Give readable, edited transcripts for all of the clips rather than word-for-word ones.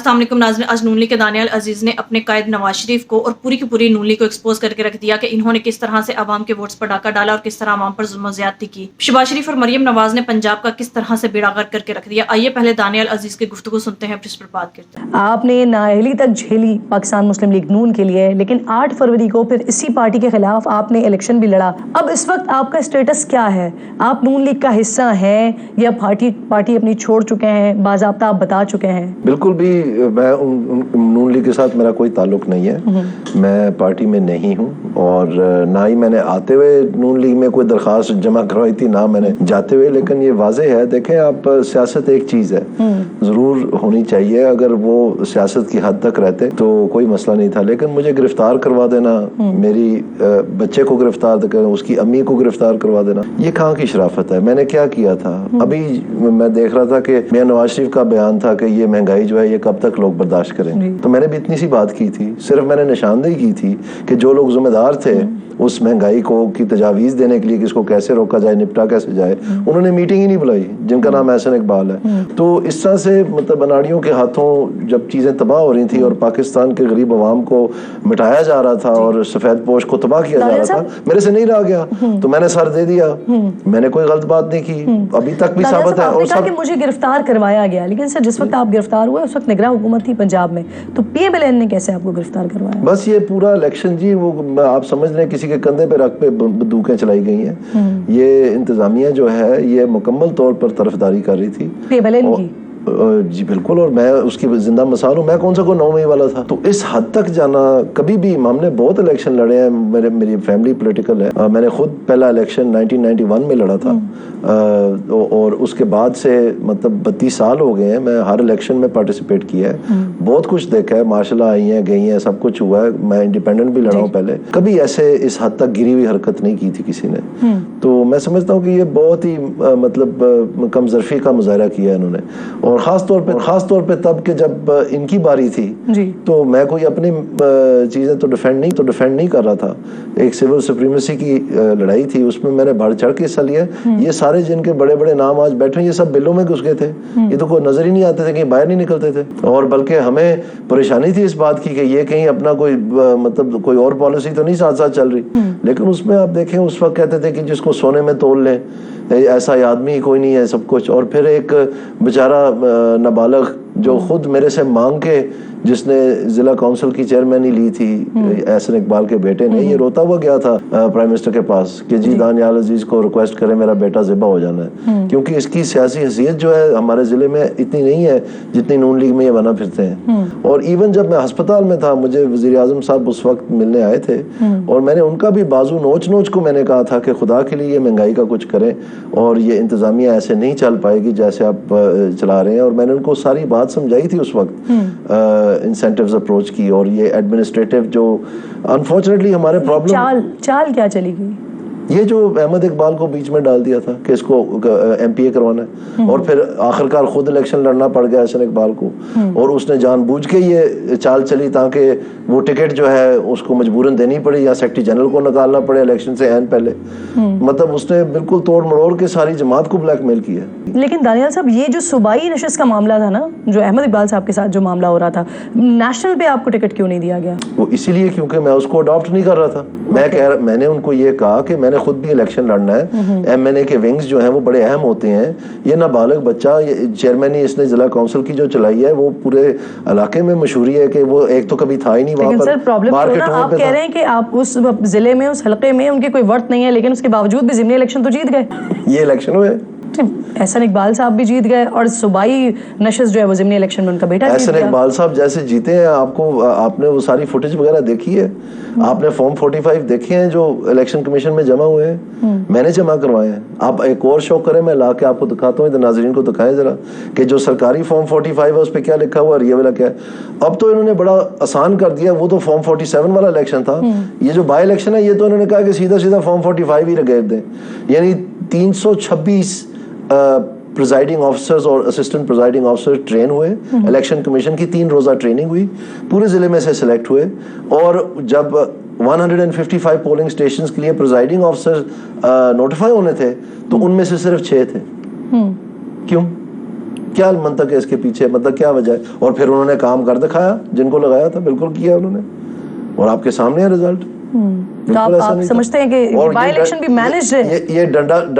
السلام علیکم ناظرین، آج نون لیگ کے دانیال عزیز نے اپنے قائد نواز شریف کو اور پوری کی پوری نون لیگ کو ایکسپوز کر کے رکھ دیا کہ انہوں نے کس طرح سے عوام کے ووٹس پر ڈاکہ ڈالا اور کس طرح عوام پر ظلم و زیادتی کی۔ شہباز شریف اور مریم نواز نے پنجاب کا کس طرح سے بیڑا غرق کر کے رکھ دیا۔ آئیے پہلے دانیال عزیز کی گفتگو سنتے ہیں، پھر اس پر بات کرتے ہیں۔ آپ نے نااہلی تک جھیلی پاکستان مسلم لیگ نون کے لیے، لیکن 8 فروری کو پھر اسی پارٹی کے خلاف آپ نے الیکشن بھی لڑا۔ اب اس وقت آپ کا اسٹیٹس کیا ہے؟ آپ نون لیگ کا حصہ ہیں یا پارٹی اپنی چھوڑ چکے ہیں؟ باضابطہ آپ بتا چکے ہیں۔ بالکل بھی میں نون لیگ کے ساتھ میرا کوئی تعلق نہیں ہے، میں پارٹی میں نہیں ہوں، اور نہ ہی میں نے آتے ہوئے نون لیگ میں کوئی درخواست جمع کروائی تھی، نہ میں نے جاتے ہوئے۔ لیکن یہ واضح ہے، دیکھیں آپ، سیاست ایک چیز ہے، ضرور ہونی چاہیے، اگر وہ سیاست کی حد تک رہتے تو کوئی مسئلہ نہیں تھا، لیکن مجھے گرفتار کروا دینا، میری بچے کو گرفتار کرنا، اس کی امی کو گرفتار کروا دینا، یہ کہاں کی شرافت ہے؟ میں نے کیا کیا تھا؟ ابھی میں دیکھ رہا تھا کہ میاں نواز شریف کا بیان تھا کہ یہ مہنگائی جو ہے یہ کب تک لوگ برداشت کریں، تو میں نے بھی اتنی سی بات کی تھی، صرف میں نے نشاندہی کی تھی کہ جو لوگ ذمہ دار تھے اس مہنگائی کو کی تجاویز دینے کے لیے کہ اس کو کیسے روکا جائے، نپٹا کیسے جائے، انہوں نے میٹنگ ہی نہیں بلائی، جن کا نام احسن اقبال ہے۔ تو اس طرح سے مطلب اناڑیوں کے ہاتھوں جب چیزیں تباہ ہو رہی تھیں اور پاکستان کے غریب عوام کو مٹایا جا رہا تھا اور سفید پوش کو تباہ کیا جا رہا تھا، میرے سے نہیں رہا گیا تو میں نے سر دے دیا، میں نے کوئی غلط بات نہیں کی، ابھی تک بھی ثابت ہے۔ اور کہ مجھے گرفتار کروایا گیا، لیکن سر جس وقت آپ گرفتار ہوئے اس وقت نگراں حکومت تھی پنجاب میں، تو پی ایم ایل این نے کیسے آپ کو گرفتار کروایا؟ بس یہ پورا الیکشن جی، وہ آپ سمجھ لیں کسی کے کندھے پہ رکھ پہ بندوقیں چلائی گئی ہیں۔ یہ انتظامیہ جو ہے یہ مکمل طور پر طرفداری کر رہی تھی پی ایم ایل این کی۔ جی بالکل، اور میں اس کی زندہ مثال ہوں، میں کون سا کوئی 9 مئی والا تھا؟ تو اس حد تک جانا کبھی بھی، ہم نے بہت الیکشن لڑے ہیں، میری فیملی پولیٹیکل ہے، میں نے خود پہلا الیکشن 1991 میں لڑا تھا، اور اس کے بعد سے مطلب 32 سال ہو گئے ہیں، میں ہر الیکشن میں پارٹیسپیٹ کیا ہے، بہت کچھ دیکھا ہے، ماشاء اللہ آئی ہیں گئی ہیں، سب کچھ ہوا ہے، میں انڈیپینڈنٹ بھی لڑا ہوں پہلے، کبھی ایسے اس حد تک گری ہوئی حرکت نہیں کی تھی کسی نے۔ تو میں سمجھتا ہوں کہ یہ بہت ہی مطلب کم ظرفی کا مظاہرہ کیا ہے انہوں نے، اور خاص طور پہ تب کہ جب ان کی باری تھی تو میں کوئی اپنی چیزیں تو ڈیفینڈ نہیں کر رہا تھا، ایک سول سپریمیسی کی لڑائی تھی، اس میں نے بڑھ چڑھ کے حصہ لیا۔ یہ سارے جن کے بڑے بڑے نام آج بیٹھے ہیں یہ سب بلوں میں گھس گئے تھے، یہ تو کوئی نظر ہی نہیں آتے تھے، کہیں باہر نہیں نکلتے تھے، اور بلکہ ہمیں پریشانی تھی اس بات کی کہ یہ کہیں اپنا کوئی مطلب کوئی اور پالیسی تو نہیں ساتھ ساتھ چل رہی، لیکن اس میں آپ دیکھیں اس وقت کہتے تھے کہ جس کو سونے میں تول لیں ایسا آدمی کوئی نہیں ہے سب کچھ، اور پھر ایک بیچارہ نابالغ جو خود میرے سے مانگ کے، جس نے ضلع کونسل کی چیئرمینی لی تھی احسن اقبال کے بیٹے نے، یہ روتا ہوا گیا تھا پرائم منسٹر کے پاس کہ جی دانیال عزیز کو ریکویسٹ کریں میرا بیٹا ذبح ہو جانا ہے، کیونکہ اس کی سیاسی حیثیت جو ہے ہمارے ضلع میں اتنی نہیں ہے جتنی نون لیگ میں یہ بنا پھرتے ہیں۔ اور ایون جب میں ہسپتال میں تھا، مجھے وزیر اعظم صاحب اس وقت ملنے آئے تھے، اور میں نے ان کا بھی بازو نوچ کو میں نے کہا تھا کہ خدا کے لیے یہ مہنگائی کا کچھ کریں، اور یہ انتظامیہ ایسے نہیں چل پائے گی جیسے آپ چلا رہے ہیں، اور میں نے ان کو ساری بات سمجھائی تھی اس وقت، انسینٹیوز اپروچ کی، اور یہ ایڈمنسٹریٹو جو انفارچونیٹلی ہمارے پرابلم چال کیا چلی گئی، یہ جو احمد اقبال کو بیچ میں ڈال دیا تھا کہ اس کو ایم پی اے کروانا ہے، اور پھر آخرکار خود الیکشن لڑنا پڑ گیا احسن اقبال کو، اور اس نے جان بوجھ کے یہ چال چلی تاکہ وہ ٹکٹ جو ہے اس کو مجبوراً دینی پڑی یا سیکرٹری جنرل کو نکالنا پڑے الیکشن سے عین پہلے، مطلب اس نے بالکل توڑ مڑوڑ کے ساری جماعت کو بلیک میل کیا۔ لیکن دانیال صاحب یہ جو صوبائی نشست کا معاملہ تھا نا، جو احمد اقبال صاحب کے ساتھ جو معاملہ ہو رہا تھا، نیشنل پہ آپ کو ٹکٹ کیوں نہیں دیا گیا؟ وہ اسی لیے کیونکہ میں اس کو اڈاپٹ نہیں کر رہا تھا، میں نے ان کو یہ کہا کہ میں نے خود بھی الیکشن لڑنا ہے، ایم این اے کے ونگز جو ہیں وہ بڑے اہم ہوتے ہیں، یہ نابالغ بچہ چیئرمینی اس نے ضلع کونسل کی جو چلائی ہے وہ پورے علاقے میں مشہوری ہے کہ وہ ایک تو کبھی تھا ہی نہیں وہاں پر، آپ کہہ رہے ہیں کہ آپ اس ضلع میں اس حلقے میں ان کی کوئی ورت نہیں ہے، لیکن اس کے باوجود بھی ضمنی الیکشن تو جیت گئے۔ یہ الیکشن ہوئے، احسن اقبال صاحب بھی جیت گئے، اور صوبائی نشست جو ہے وہ ضمنی الیکشن میں ان کا بیٹا جیت گیا۔ احسن اقبال صاحب جیسے جیتے ہیں، آپ نے وہ ساری فوٹیج وغیرہ دیکھی ہے، آپ نے فارم 45 دیکھے ہیں جو الیکشن کمیشن میں جمع ہوئے ہیں، میں نے جمع کروائے ہیں، آپ ایک اور شو کریں، میں لا کے آپ کو دکھاتا ہوں، ناظرین کو دکھائیں ذرا کہ جو سرکاری فارم 45 ہے اس پہ کیا لکھا ہوا اور یہ والا کیا ہے۔ اب تو انہوں نے بڑا آسان کر دیا، وہ تو فارم 47 والا الیکشن تھا، یہ جو بائی الیکشن ہے یہ تو انہوں نے کہا کہ سیدھا فارم 45 ہی لگا دیں، یعنی 326 پریزائڈنگ آفیسرز اور اسسٹنٹ پریزائڈنگ آفیسر ٹرین ہوئے، الیکشن کمیشن کی 3 روزہ ٹریننگ ہوئی، پورے ضلع میں سے سلیکٹ ہوئے، اور جب 155 پولنگ اسٹیشنز کے لیے پریزائڈنگ آفیسر نوٹیفائی ہونے تھے تو ان میں سے صرف 6 تھے۔ کیوں؟ کیا منطق ہے اس کے پیچھے, مطلب کیا وجہ ہے؟ اور پھر انہوں نے کام کر دکھایا, جن کو لگایا تھا بالکل کیا انہوں نے, اور آپ کے سامنے ہے رزلٹ. تو آپ سمجھتے ہیں کہ بائی الیکشن بھی مینجڈ ہے؟ یہ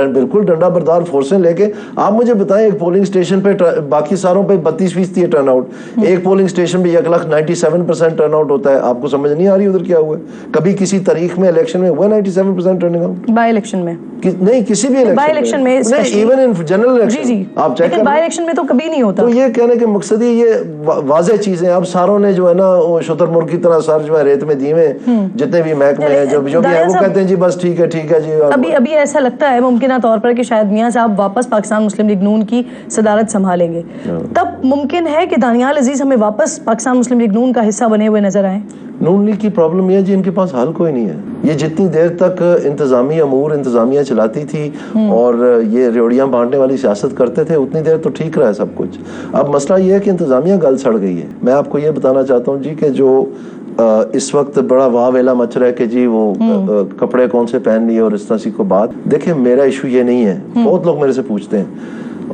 بالکل ڈنڈا بردار فورسیں لے کے, آپ مجھے بتائیں ایک پولنگ اسٹیشن پہ باقی ساروں پہ 32% ہے ٹرن آؤٹ, ایک پولنگ اسٹیشن پہ 1,97% ٹرن آؤٹ ہوتا ہے. آپ کو سمجھ نہیں آ رہی ادھر کیا ہوا ہے؟ کبھی کسی تاریخ میں الیکشن میں ہوا 97% ٹرننگ آؤٹ؟ بائی الیکشن میں نہیں, کسی بھی الیکشن میں نہیں, ایون ان جنرل الیکشن. جی آپ چیک لیکن بائی الیکشن میں تو کبھی نہیں ہوتا. تو یہ کہنے کے مقصد یہ واضح چیزیں, اب ساروں نے جو ہے نا شتر مرغ کی طرح سر جو ہے ریت میں دیے ہیں, جتنے بھی محکمے ہیں جو بھی ہیں وہ کہتے ہیں جی بس ٹھیک ہے جی. ابھی ایسا لگتا ہے ممکنہ طور پر کہ شاید میاں صاحب واپس پاکستان مسلم لیگ نون کی صدارت سنبھالیں گے, تب ممکن ہے کہ دانیال عزیز ہمیں واپس پاکستان مسلم لیگ نون کا حصہ بنے ہوئے نظر آئیں. نون لیگ کی پرابلم یہ ہے جی, ان کے پاس حل کوئی نہیں ہے. یہ جتنی دیر تک انتظامی امور انتظامیہ چلاتی تھی اور یہ ریوڑیاں بانٹنے والی سیاست کرتے تھے, اتنی دیر تو ٹھیک رہا ہے سب کچھ. اب مسئلہ یہ ہے کہ انتظامیہ گل سڑ گئی ہے. میں آپ کو یہ بتانا چاہتا ہوں جی کہ جو اس وقت بڑا واہ ویلا مچ رہا ہے کہ جی وہ کپڑے کون سے پہن لیے اور اس طرح سی کو بات, دیکھیں میرا ایشو یہ نہیں ہے. بہت لوگ میرے سے پوچھتے ہیں,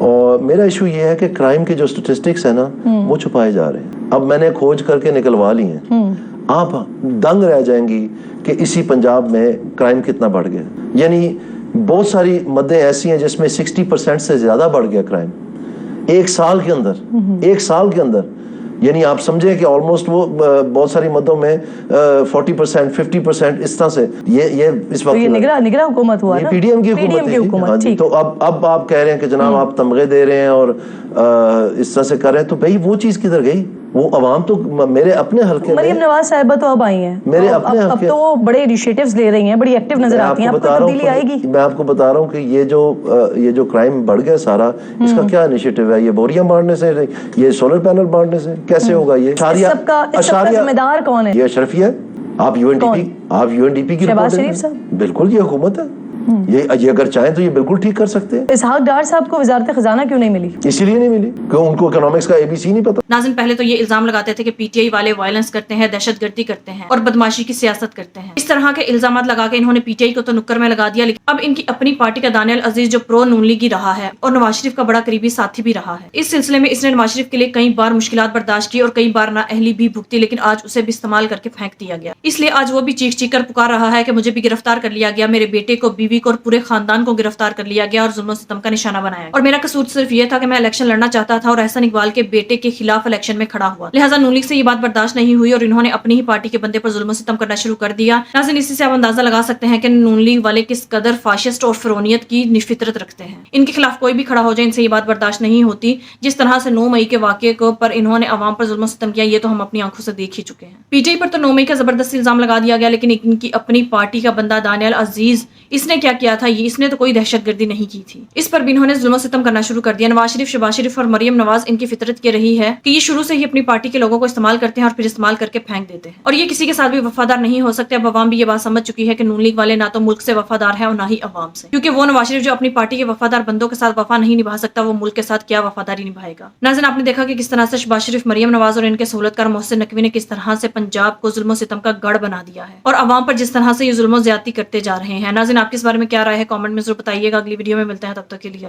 اور میرا ایشو یہ ہے کہ کرائم کے جو سٹیٹسٹکس ہیں نا وہ چھپائے جا رہے ہیں. اب میں نے کھوج کر کے نکلوا لی ہیں, آپ دنگ رہ جائیں گی کہ اسی پنجاب میں کرائم کتنا بڑھ گیا. یعنی بہت ساری مدیں ایسی ہیں جس میں 60% سے زیادہ بڑھ گیا کرائم ایک سال کے اندر. یعنی آپ سمجھیں کہ آلموسٹ وہ بہت ساری مدوں میں 40% 50% اس طرح سے یہ اس وقت نگراں حکومت ہوا نا, پی ڈی ایم کی حکومت ہے. تو اب آپ کہہ رہے ہیں کہ جناب آپ تمغے دے رہے ہیں اور اس طرح سے کر رہے ہیں, تو بھائی وہ چیز کدھر گئی؟ وہ عوام تو میرے اپنے حلقے میں, مریم نواز صاحبہ تو اب آئی ہیں, میرے اپنے اب تو وہ بڑے انیشیٹیوز لے رہی ہیں, بڑی ایکٹیو نظر آتی ہیں. آپ کو تبدیلی آئے گی؟ میں آپ کو بتا رہا ہوں کہ یہ جو کرائم بڑھ گیا سارا, اس کا کیا انیشیٹو ہے؟ یہ بوریاں بانٹنے سے, یہ سولر پینل بانٹنے سے کیسے ہوگا؟ یہ سب کا ذمہ دار کون ہے؟ یہ اشرفیہ ہے. آپ یو این ڈی پی کی شہباز شریف صاحب, بالکل یہ حکومت ہے. یہ اگر چاہیں تو یہ بالکل ٹھیک کر سکتے ہیں. اسحاق ڈار صاحب کو وزارت خزانہ کیوں نہیں ملی؟ اسی لیے نہیں ملی کہ ان کو اکنامکس کا ABC نہیں پتا. ناظرین, پہلے تو یہ الزام لگاتے تھے کہ پی ٹی آئی والے وائلنس کرتے ہیں, دہشت گردی کرتے ہیں اور بدماشی کی سیاست کرتے ہیں. اس طرح کے الزامات لگا کے انہوں نے پی ٹی آئی کو تو نکر میں لگا دیا, لیکن اب ان کی اپنی پارٹی کا دانیال عزیز جو پرو نون لیگی رہا ہے اور نواز شریف کا بڑا قریبی ساتھی بھی رہا ہے, اس سلسلے میں اس نے نواز شریف کے لیے کئی بار مشکلات برداشت کی اور کئی بار نااہلی بھی بھگتی, لیکن آج اسے بھی استعمال کر کے پھینک دیا گیا. اس لیے آج وہ بھی چیخ چیخ کر پکار رہا ہے کہ مجھے بھی گرفتار کر لیا گیا, میرے بیٹے کو, بیوی کو اور پورے خاندان کو گرفتار کر لیا گیا اور ظلم و ستم کا نشانہ بنایا, اور میرا قصور صرف یہ تھا کہ میں الیکشن لڑنا چاہتا تھا اور احسن اقبال کے بیٹے کے خلاف الیکشن میں کھڑا ہوا, لہٰذا نون لیگ سے یہ بات برداشت نہیں ہوئی اور انہوں نے اپنی ہی پارٹی کے بندے پر ظلم و ستم کرنا شروع کر دیا. ناظرین, اسی سے آپ اندازہ لگا سکتے ہیں کہ نون لیگ والے کس قدر فاشسٹ اور فرونیت کی فطرت رکھتے ہیں. ان کے خلاف کوئی بھی کھڑا ہو جائے, ان سے یہ بات برداشت نہیں ہوتی. جس طرح سے 9 مئی کے واقعے کو پر انہوں نے عوام پر ظلم و ستم کیا, یہ تو ہم اپنی آنکھوں سے دیکھ ہی چکے ہیں. پی ٹی آئی پر تو 9 مئی کا زبردستی الزام لگا دیا گیا, لیکن ان کی اپنی پارٹی کا بندہ دانیال عزیز, اس نے کیا تھا؟ اس نے تو کوئی دہشت گردی نہیں کی تھی. اس پر بھی انہوں نے ظلم و ستم کرنا شروع کر دیا. نواز شریف, شہباز شریف اور مریم نواز, ان کی فطرت یہ رہی ہے کہ یہ شروع سے ہی اپنی پارٹی کے لوگوں کو استعمال کرتے ہیں اور پھر استعمال کر کے پھینک دیتے ہیں, اور یہ کسی کے ساتھ بھی وفادار نہیں ہو سکتے. اب عوام بھی یہ بات سمجھ چکی ہے کہ نون لیگ والے نہ تو ملک سے وفادار ہیں اور نہ ہی عوام سے, کیونکہ وہ نواز شریف جو اپنی پارٹی کے وفادار بندوں کے ساتھ وفا نہیں نبھا سکتا, وہ ملک کے ساتھ کیا وفاداری نبھائے گا. ناظرین, آپ نے دیکھا کہ کس طرح سے شہباز شریف, مریم نواز اور ان کے سہولت کار محسن نقوی نے کس طرح سے پنجاب کو ظلم و ستم کا گڑھ بنا دیا ہے اور عوام پر جس طرح سے یہ ظلم و زیادتی کرتے جا رہے ہیں. ناظرین, آپ کے اس بارے میں کیا رائے ہے؟ کامنٹ میں ضرور بتائیے گا. اگلی ویڈیو میں ملتے ہیں, تب تک کے لیے